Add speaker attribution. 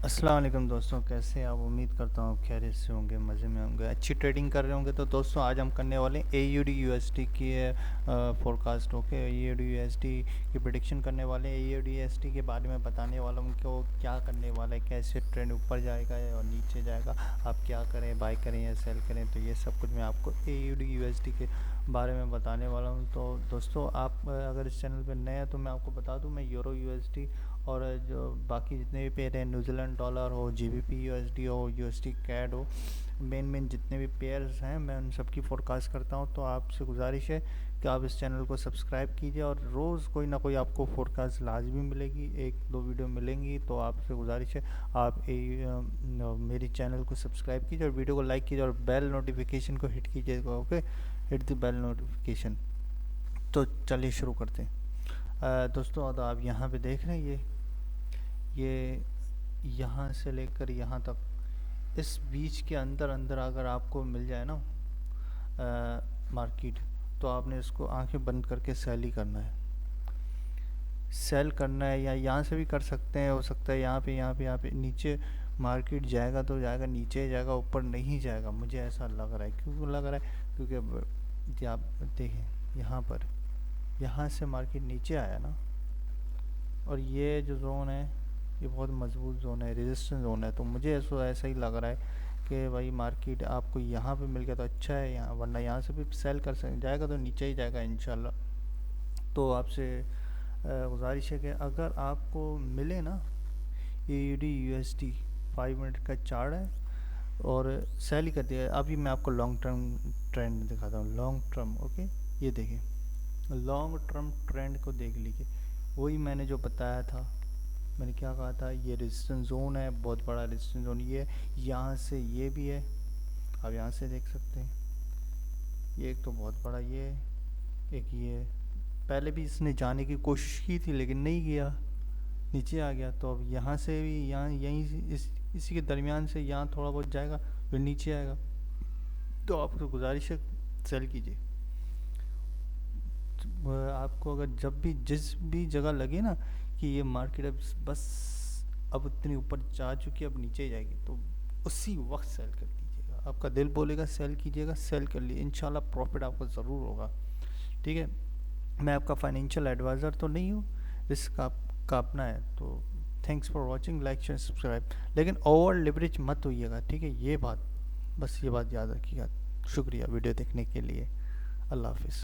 Speaker 1: अस्सलाम वालेकुम दोस्तों, कैसे हैं आप? उम्मीद करता हूँ आप खैरियत से होंगे, मज़े में होंगे, अच्छी ट्रेडिंग कर रहे होंगे। तो दोस्तों आज हम करने वाले हैं AUD USD की फोरकास्ट। ओके, AUD USD की प्रिडिक्शन करने वाले हैं। AUD USD के बारे में बताने वाला हूँ कि वो क्या करने वाला है, कैसे ट्रेंड ऊपर जाएगा और नीचे जाएगा, आप क्या करें, बाय करें या सेल करें। तो ये सब कुछ मैं आपको AUD USD के बारे में बताने वाला हूँ। तो दोस्तों आप अगर इस चैनल पर नए हैं तो मैं आपको बता दूँ, मैं यूरो USD और जो बाकी जितने भी पेयर हैं, न्यूजीलैंड डॉलर हो, GBP USD हो, USD कैड हो, मेन जितने भी पेयर्स हैं मैं उन सब की फोरकास्ट करता हूं। तो आपसे गुजारिश है कि आप इस चैनल को सब्सक्राइब कीजिए और रोज़ कोई ना कोई आपको फोरकास्ट लाजमी मिलेगी, एक दो वीडियो मिलेंगी। तो आपसे गुजारिश है आप मेरी चैनल को सब्सक्राइब कीजिए और वीडियो को लाइक कीजिए और बेल नोटिफिकेशन को हिट कीजिएगा। Okay, hit the bell notification. तो चलिए शुरू करते हैं। दोस्तों तो आप यहाँ पे देख रहे हैं, ये यहाँ से लेकर यहाँ तक, इस बीच के अंदर अंदर अगर आपको मिल जाए ना मार्केट, तो आपने इसको आंखें बंद करके सेल ही करना है। सेल करना है, या यहाँ से भी कर सकते हैं, हो सकता है यहाँ पे नीचे मार्केट जाएगा तो जाएगा, नीचे जाएगा, ऊपर नहीं जाएगा। मुझे ऐसा लग रहा है। क्यों लग रहा है? क्योंकि ये आप देखें, यहाँ से मार्केट नीचे आया ना, और ये जो जोन है ये बहुत मजबूत जोन है, रेजिस्टेंस जोन है। तो मुझे ऐसा ही लग रहा है कि भाई मार्केट आपको यहाँ पे मिल गया तो अच्छा है, यहाँ वरना यहाँ से भी सेल कर सकते जाएगा तो नीचे ही जाएगा इंशाल्लाह। तो आपसे गुजारिश है कि अगर आपको मिले ना AUD USD 5 मिनट का चार्ट है और सेल ही कर दिया। अभी मैं आपको लॉन्ग टर्म ट्रेंड दिखाता हूँ, लॉन्ग टर्म। ओके, ये देखिए, लॉन्ग टर्म ट्रेंड को देख लीजिए। वही मैंने जो बताया था, मैंने क्या कहा था, ये रेजिस्टेंस जोन है, बहुत बड़ा रेजिस्टेंस जोन ये है। यहाँ से ये भी है, आप यहाँ से देख सकते हैं, ये एक तो बहुत बड़ा ये है, एक ये है। पहले भी इसने जाने की कोशिश की थी लेकिन नहीं गया, नीचे आ गया। तो अब यहाँ से भी, यहाँ यहीं इसी के दरमियान से यहाँ थोड़ा बहुत जाएगा फिर नीचे आएगा। तो आपको गुजारिश है सेल कीजिए। आपको अगर जब भी जिस भी जगह लगे ना कि ये मार्केट अब बस अब इतनी ऊपर जा चुकी है, अब नीचे जाएगी, तो उसी वक्त सेल कर दीजिएगा। आपका दिल बोलेगा सेल कीजिएगा, सेल कर लिए, इंशाल्लाह प्रॉफिट आपको ज़रूर होगा। ठीक है, मैं आपका फाइनेंशियल एडवाइज़र तो नहीं हूँ, रिस्क आपका अपना है। तो thanks for watching, like share subscribe, लेकिन ओवर लिवरेज मत होइएगा। ठीक है, ये बात, बस ये बात याद रखिएगा। शुक्रिया वीडियो देखने के लिए। अल्लाह हाफिज़।